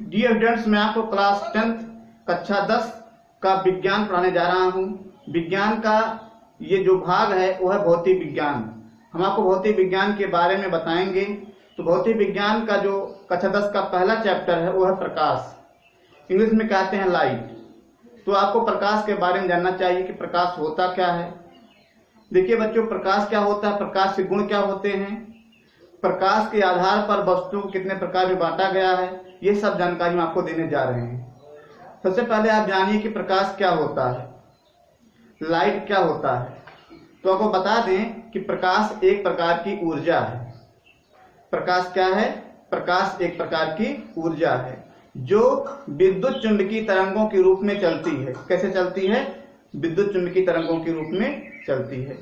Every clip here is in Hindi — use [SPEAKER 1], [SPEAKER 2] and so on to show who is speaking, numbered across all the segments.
[SPEAKER 1] डियर स्टूडेंट्स, मैं आपको क्लास 10 कक्षा 10 का विज्ञान पढ़ाने जा रहा हूं। विज्ञान का ये जो भाग है वो है भौतिक विज्ञान। हम आपको भौतिक विज्ञान के बारे में बताएंगे। तो भौतिक विज्ञान का जो कक्षा 10 का पहला चैप्टर है वो है प्रकाश, इंग्लिश में कहते हैं लाइट। तो आपको प्रकाश के बारे में जानना चाहिए कि प्रकाश होता क्या है। देखिए बच्चों, प्रकाश क्या होता है, प्रकाश के गुण क्या होते हैं, प्रकाश के आधार पर वस्तुओं को कितने प्रकार में बांटा गया है, ये सब जानकारी हम आपको देने जा रहे हैं। सबसे पहले आप जानिए कि प्रकाश क्या होता है, लाइट क्या होता है। तो आपको बता दें कि प्रकाश एक प्रकार की ऊर्जा है। प्रकाश क्या है? प्रकाश एक प्रकार की ऊर्जा है जो विद्युत चुंबकीय तरंगों के रूप में चलती है। कैसे चलती है? विद्युत चुंबकीय तरंगों के रूप में चलती है।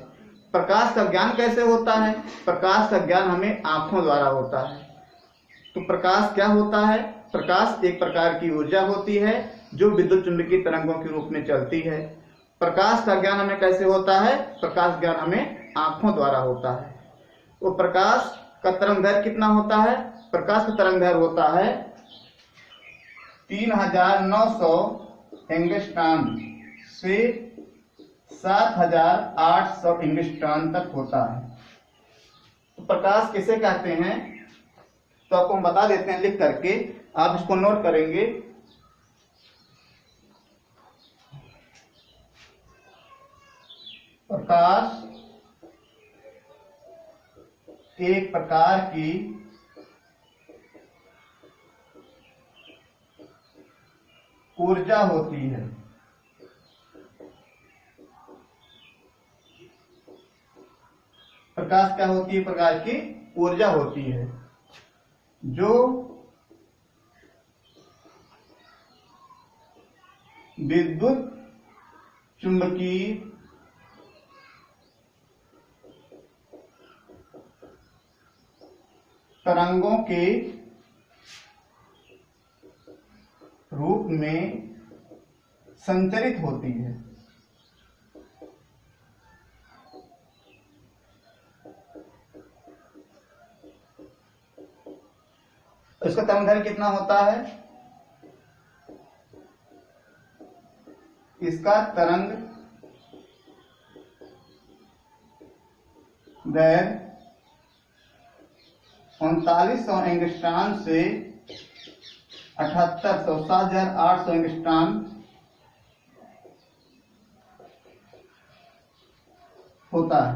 [SPEAKER 1] प्रकाश का ज्ञान कैसे होता है? प्रकाश का ज्ञान हमें आंखों द्वारा होता है। तो प्रकाश क्या होता है? प्रकाश एक प्रकार की ऊर्जा होती है जो विद्युत चुंबकीय तरंगों के रूप में चलती है। प्रकाश का ज्ञान हमें कैसे होता है? प्रकाश ज्ञान हमें आंखों द्वारा होता है। वो प्रकाश का तरंगदैर्घ्य कितना होता है? प्रकाश का तरंगदैर्घ्य होता है 3900 एंगस्ट्रॉम से 7800 एंगस्ट्रॉम तक होता है। तो प्रकाश किसे कहते हैं? तो आपको हम बता देते हैं लिख करके, आप इसको नोट करेंगे। प्रकाश एक प्रकार की ऊर्जा होती है। प्रकाश क्या होती है? प्रकाश की ऊर्जा होती है जो विद्युत चुंबकीय तरंगों के रूप में संचरित होती है। इसका तरंगदैर्घ्य कितना होता है? इसका तरंगदैर्घ्य 3900 एंगस्ट्रॉम से 7800 7800 एंगस्ट्रॉम होता है।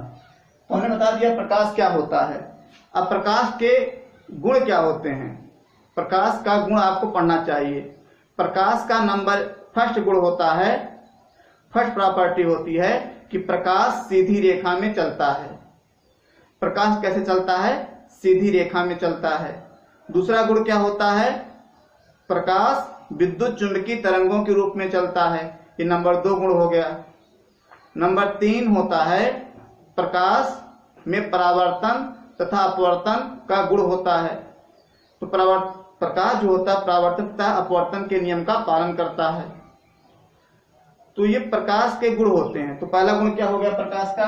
[SPEAKER 1] तो हमने बता दिया प्रकाश क्या होता है। अब प्रकाश के गुण क्या होते हैं? प्रकाश का गुण आपको पढ़ना चाहिए। प्रकाश का नंबर फर्स्ट गुण होता है, फर्स्ट प्रॉपर्टी होती है कि प्रकाश सीधी रेखा में चलता है। प्रकाश कैसे चलता है? सीधी रेखा में चलता है। दूसरा गुण क्या होता है? प्रकाश विद्युत चुंबकीय तरंगों के रूप में चलता है। ये नंबर 2 गुण हो गया। नंबर 3 होता है प्रकाश में परावर्तन तथा अपवर्तन का गुण होता है। तो प्रकाश जो होता है परावर्तन तथा अपवर्तन के नियम का पालन करता है। तो ये प्रकाश के गुण होते हैं। तो पहला गुण क्या हो गया प्रकाश का?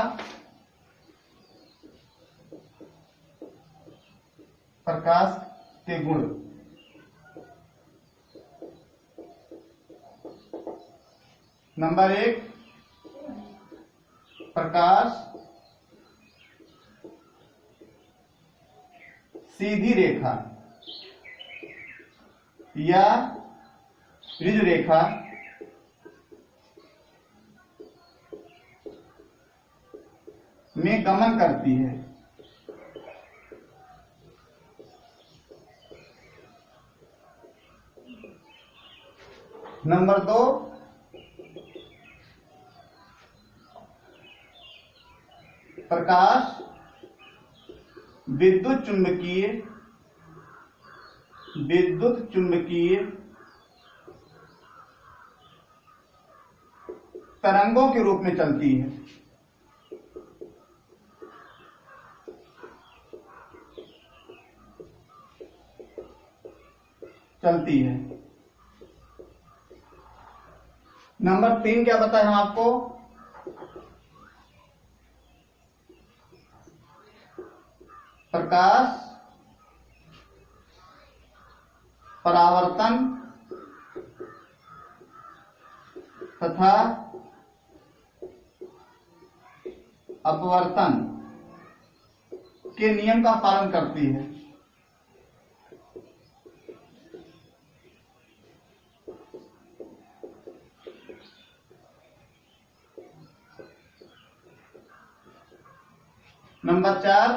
[SPEAKER 1] प्रकाश के गुण। नंबर 1, प्रकाश सीधी रेखा या ऋजु रेखा में गमन करती है। नंबर 2, प्रकाश विद्युत चुंबकीय तरंगों के रूप में चलती है। नंबर 3 क्या बताया हम आपको? प्रकाश परावर्तन तथा अपवर्तन के नियम का पालन करती है। नंबर 4,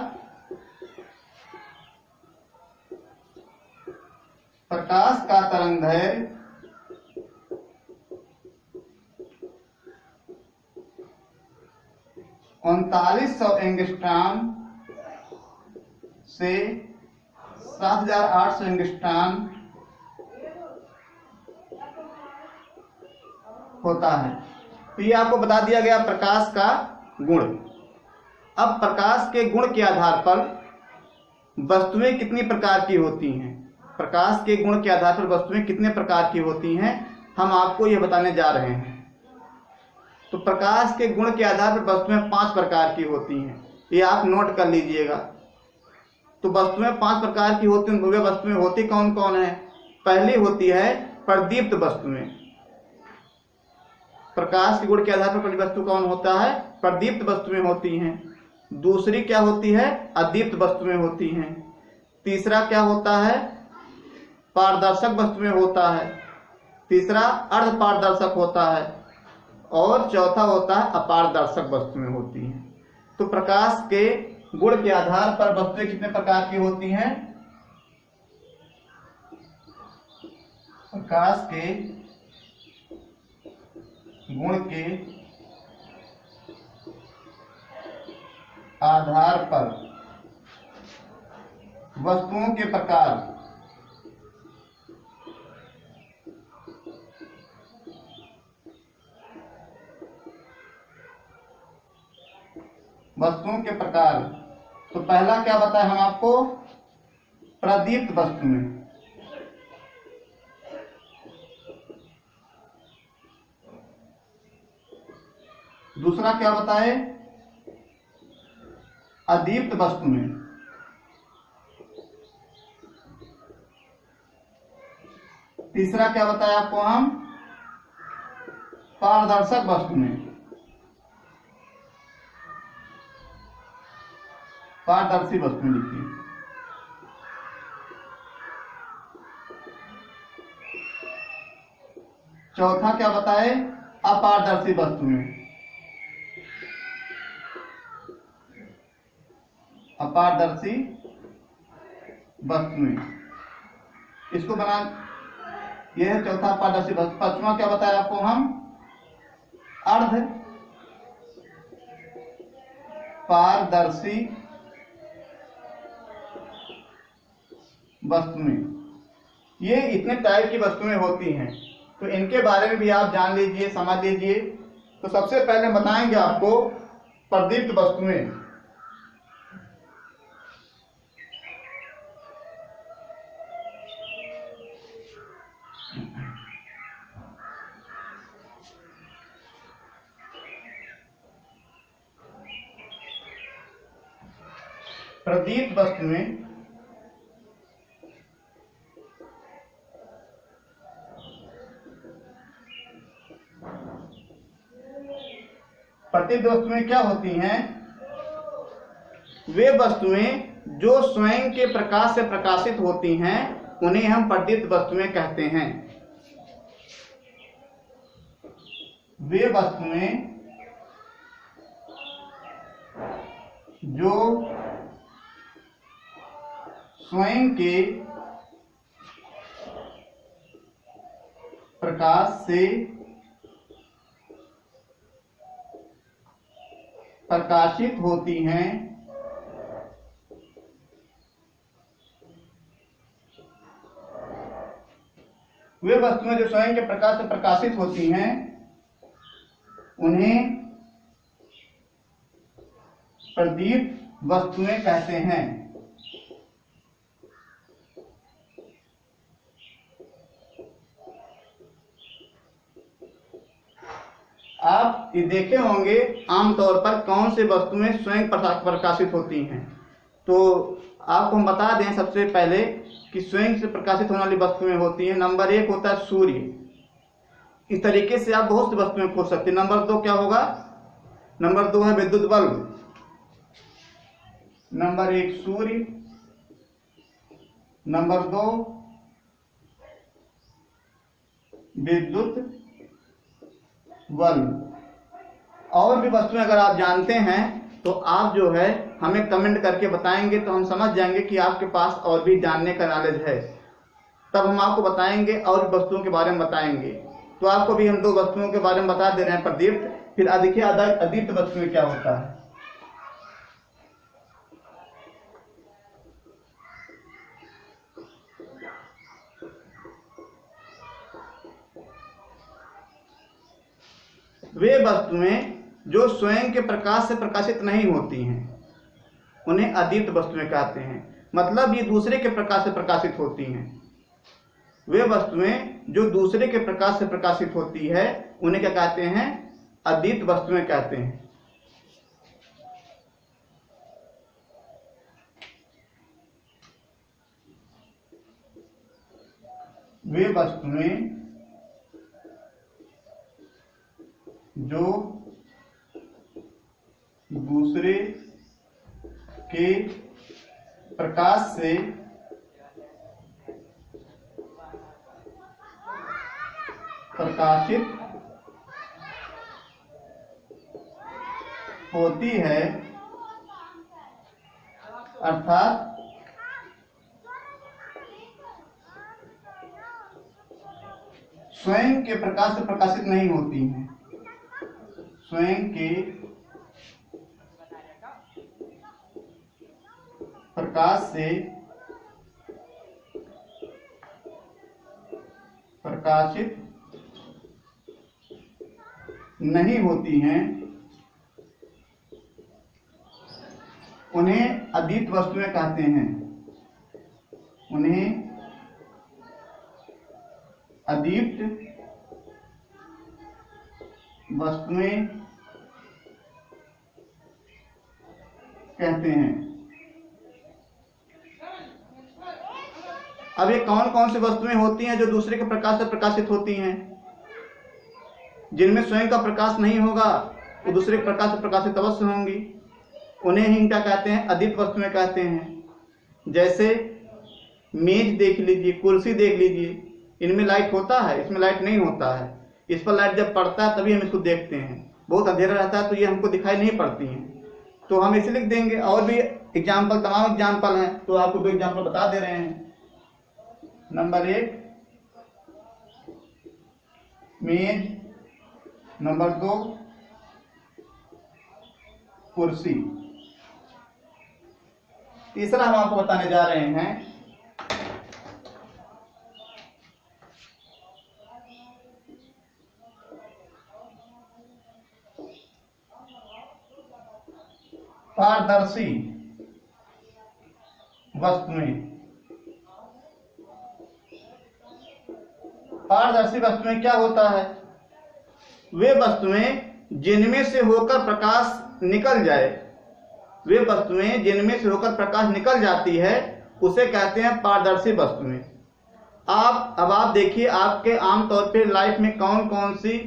[SPEAKER 1] प्रकाश का तरंगदैर्घ्य 3900 एंगस्ट्रॉम से 7800 एंगस्ट्रॉम होता है। तो ये आपको बता दिया गया प्रकाश का गुण। अब प्रकाश के गुण के आधार पर वस्तुएं कितनी प्रकार की होती हैं, प्रकाश के गुण के आधार पर वस्तुएं कितने प्रकार की होती हैं, हम आपको यह बताने जा रहे हैं। तो प्रकाश के गुण के आधार पर वस्तुएं 5 प्रकार की होती हैं, ये आप नोट कर लीजिएगा। तो वस्तुएं 5 प्रकार की होती हैं। वे वस्तुएं होती कौन कौन है? पहली होती है प्रदीप्त वस्तुएं। प्रकाश के गुण के आधार पर पहली वस्तु कौन होता है? प्रदीप्त वस्तुएं होती हैं। दूसरी क्या होती है? अदीप्त वस्तुएं होती हैं। तीसरा क्या होता है? पारदर्शक वस्तुएं होता है। तीसरा अर्ध पारदर्शक होता है और चौथा होता है अपारदर्शक वस्तुएं होती हैं। तो प्रकाश के गुण के आधार पर वस्तुएं कितने प्रकार की होती हैं? प्रकाश के गुण के आधार पर वस्तुओं के प्रकार तो पहला क्या बताया हम आपको? प्रदीप्त वस्तुएं। दूसरा क्या बताए? अदीप्त वस्तुएं। तीसरा क्या बताया आपको हम? पारदर्शक वस्तुएं। पारदर्शी वस्तुएं लिखिए। चौथा क्या बताए? अपारदर्शी वस्तुएं। अपारदर्शी वस्तुएं, इसको बना, यह है चौथा अपारदर्शी वस्तु। पांचवा क्या बताया आपको हम? अर्ध पारदर्शी वस्तुएं। ये इतने टाइप की वस्तुएं होती हैं, तो इनके बारे में भी आप जान लीजिए, समझ लीजिए। तो सबसे पहले बताएंगे आपको प्रदीप्त वस्तुएं। प्रदीप्त वस्तुएं प्रदीप्त वस्तुएं क्या होती हैं? वे वस्तुएं जो स्वयं के प्रकाश से प्रकाशित होती हैं, उन्हें हम प्रदीप्त वस्तुएं कहते हैं। वे वस्तुएं जो स्वयं के प्रकाश से प्रकाशित होती हैं, वे वस्तुएं जो स्वयं के प्रकाश से प्रकाशित होती हैं, उन्हें प्रदीप्त वस्तुएं कहते हैं। आप ये देखे होंगे आमतौर पर कौन सी वस्तुएं स्वयं प्रकाशित होती हैं। तो आपको हम बता दें सबसे पहले कि स्वयं से प्रकाशित होने वाली वस्तुएं होती हैं। नंबर 1 होता है सूर्य। इस तरीके से आप बहुत सी वस्तुएं खोज सकते हैं। नंबर 2 क्या होगा? नंबर 2 है विद्युत बल्ब। नंबर 1 सूर्य, नंबर 2 विद्युत बल्ब। और भी वस्तुएं अगर आप जानते हैं तो आप जो है हमें कमेंट करके बताएंगे, तो हम समझ जाएंगे कि आपके पास और भी जानने का नॉलेज है। तब हम आपको बताएंगे और भी वस्तुओं के बारे में बताएंगे। तो आपको भी हम 2 वस्तुओं के बारे में बता दे रहे हैं, प्रदीप्त। फिर देखिए अदीप्त वस्तुएं क्या होता है। वे वस्तुएं जो स्वयं के प्रकाश से प्रकाशित नहीं होती हैं उन्हें अदीप्त वस्तुएं कहते हैं। मतलब ये दूसरे के प्रकाश से प्रकाशित होती हैं। वे वस्तुएं जो दूसरे के प्रकाश से प्रकाशित होती है उन्हें क्या कहते हैं? अदीप्त वस्तुएं कहते हैं। वे वस्तुएं जो दूसरे के प्रकाश से प्रकाशित होती है, अर्थात स्वयं के प्रकाश से प्रकाशित नहीं होती हैं। स्वयं के प्रकाश से प्रकाशित नहीं होती हैं, उन्हें अदीप्त वस्तुएं कहते हैं। उन्हें अदीप्त वस्तुएं कहते हैं। अब ये कौन कौन सी वस्तुएं होती हैं जो दूसरे के प्रकाश से प्रकाशित होती हैं? जिनमें स्वयं का प्रकाश नहीं होगा वो दूसरे के प्रकाश से प्रकाशित अवश्य होंगी। उन्हें ही क्या कहते हैं? अदीप्त वस्तुएं कहते हैं। जैसे मेज देख लीजिए, कुर्सी देख लीजिए, इनमें लाइट होता है, इसमें लाइट नहीं होता है। इस पर लाइट जब पड़ता है तभी हम इसको देखते हैं। बहुत अंधेरा रहता है तो ये हमको दिखाई नहीं पड़ती हैं, तो हम इसे लिख देंगे। और भी एग्जाम्पल, तमाम एग्जाम्पल हैं, तो आपको 2 एग्जाम्पल बता दे रहे हैं। नंबर 1 मेज, नंबर 2 कुर्सी। तीसरा हम आपको बताने जा रहे हैं पारदर्शी वस्तुएं। पारदर्शी वस्तुएं क्या होता है? वे वस्तुएं जिनमें से होकर प्रकाश निकल जाए, वे वस्तुएं जिनमें से होकर प्रकाश निकल जाती है उसे कहते हैं पारदर्शी वस्तुएं। अब आप देखिए आपके आमतौर पे लाइफ में कौन कौन सी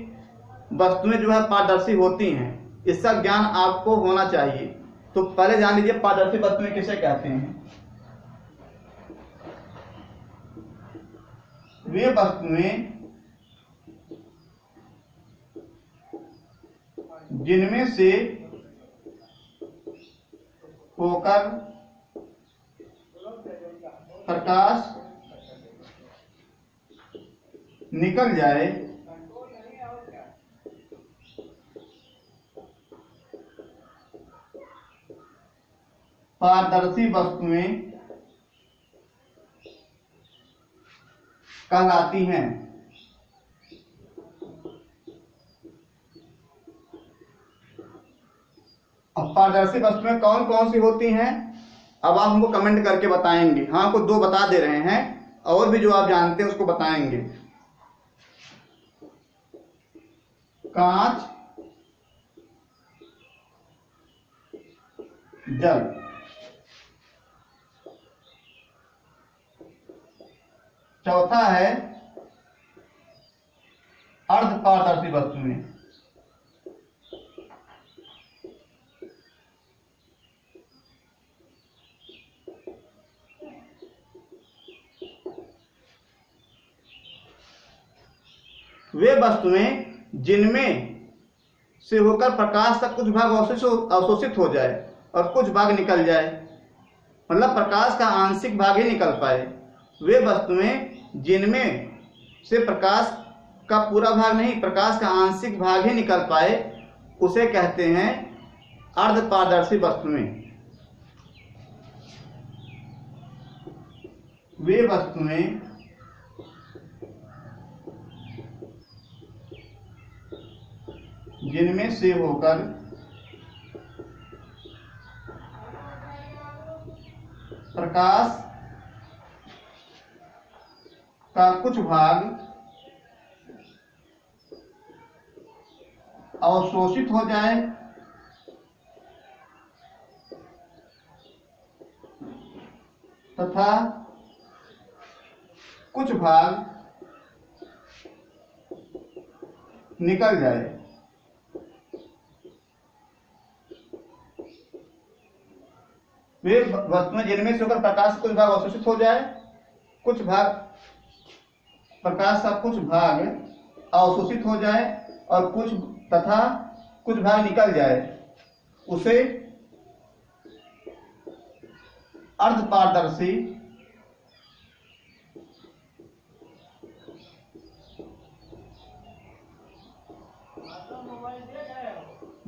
[SPEAKER 1] वस्तुएं जो है पारदर्शी होती हैं, इसका ज्ञान आपको होना चाहिए। तो पहले जान लीजिए पारदर्शी वस्तुएं किसे कहते हैं। वे वस्तुएं जिनमें से होकर प्रकाश निकल जाए, पारदर्शी वस्तुएं कहलाती हैं। अब पारदर्शी वस्तुएं कौन कौन सी होती हैं, अब आप हमको कमेंट करके बताएंगे। हम आपको 2 बता दे रहे हैं, और भी जो आप जानते हैं उसको बताएंगे। कांच, जल। चौथा है अर्धपारदर्शी वस्तुएं। वे वस्तुएं जिनमें से होकर प्रकाश का कुछ भाग अवशोषित हो जाए और कुछ भाग निकल जाए, मतलब प्रकाश का आंशिक भाग ही निकल पाए। वे वस्तुएं जिनमें से प्रकाश का पूरा भाग नहीं, प्रकाश का आंशिक भाग ही निकल पाए, उसे कहते हैं अर्धपारदर्शी वस्तुएं। वे वस्तुएं जिनमें से होकर प्रकाश का कुछ भाग अवशोषित हो जाए तथा कुछ भाग निकल जाए। वे वस्तुएं जिनमें से होकर प्रकाश कुछ भाग अवशोषित हो जाए, कुछ भाग प्रकाश का कुछ भाग अवशोषित हो जाए और कुछ भाग निकल जाए, उसे अर्धपारदर्शी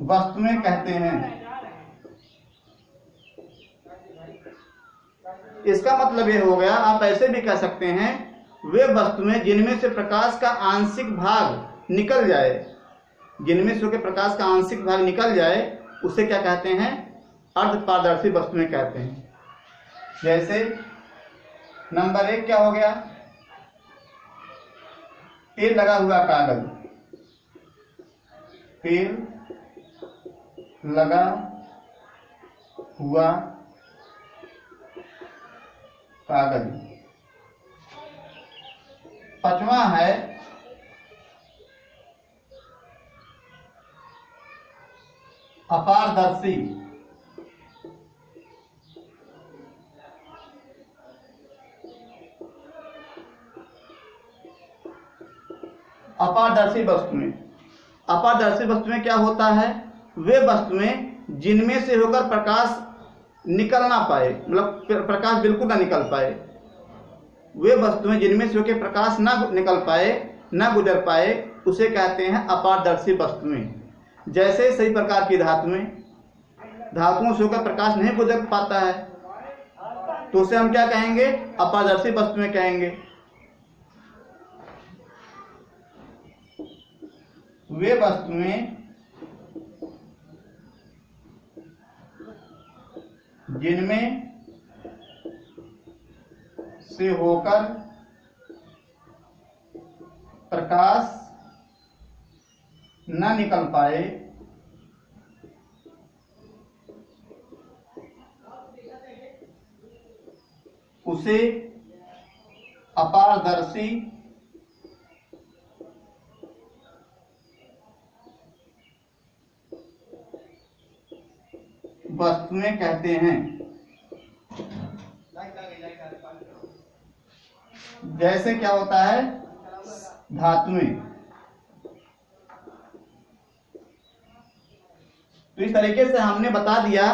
[SPEAKER 1] वस्तुएं कहते हैं। इसका मतलब ये हो गया, आप ऐसे भी कह सकते हैं, वे वस्तुएं जिनमें से प्रकाश का आंशिक भाग निकल जाए, जिनमें से होकर प्रकाश का आंशिक भाग निकल जाए, उसे क्या कहते हैं? अर्धपारदर्शी वस्तुएं कहते हैं। जैसे नंबर 1 क्या हो गया? तेल लगा हुआ कागज, तेल लगा हुआ कागज। 5वां है अपारदर्शी। अपारदर्शी वस्तुएं। अपारदर्शी वस्तुएं क्या होता है? वे वस्तुएं जिनमें से होकर प्रकाश निकल ना पाए, मतलब प्रकाश बिल्कुल ना निकल पाए। वे वस्तुएं जिनमें से होकर प्रकाश ना निकल पाए, ना गुजर पाए, उसे कहते हैं अपारदर्शी वस्तुएं। जैसे सही प्रकार की धातुओं से होकर प्रकाश नहीं गुजर पाता है, तो उसे हम क्या कहेंगे? अपारदर्शी वस्तुएं कहेंगे। वे वस्तुएं जिनमें से होकर प्रकाश न निकल पाए, उसे अपारदर्शी वस्तुएं कहते हैं। जैसे क्या होता है? धातुएं। तो इस तरीके से हमने बता दिया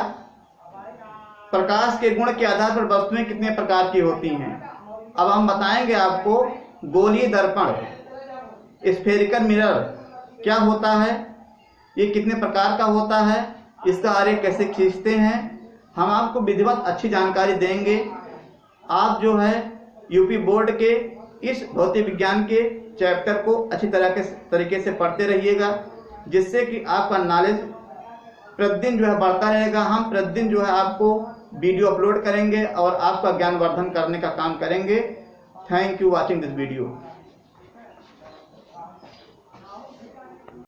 [SPEAKER 1] प्रकाश के गुण के आधार पर वस्तुएं कितने प्रकार की होती हैं। अब हम बताएंगे आपको गोलीय दर्पण, स्फेरिकल मिरर क्या होता है, ये कितने प्रकार का होता है, इसका आरेख कैसे खींचते हैं। हम आपको विधिवत अच्छी जानकारी देंगे। आप जो है यूपी बोर्ड के इस भौतिक विज्ञान के चैप्टर को अच्छी तरीके से पढ़ते रहिएगा, जिससे कि आपका नॉलेज प्रतिदिन जो है बढ़ता रहेगा। हम प्रतिदिन जो है आपको वीडियो अपलोड करेंगे और आपका ज्ञानवर्धन करने का काम करेंगे। Thank you watching this video.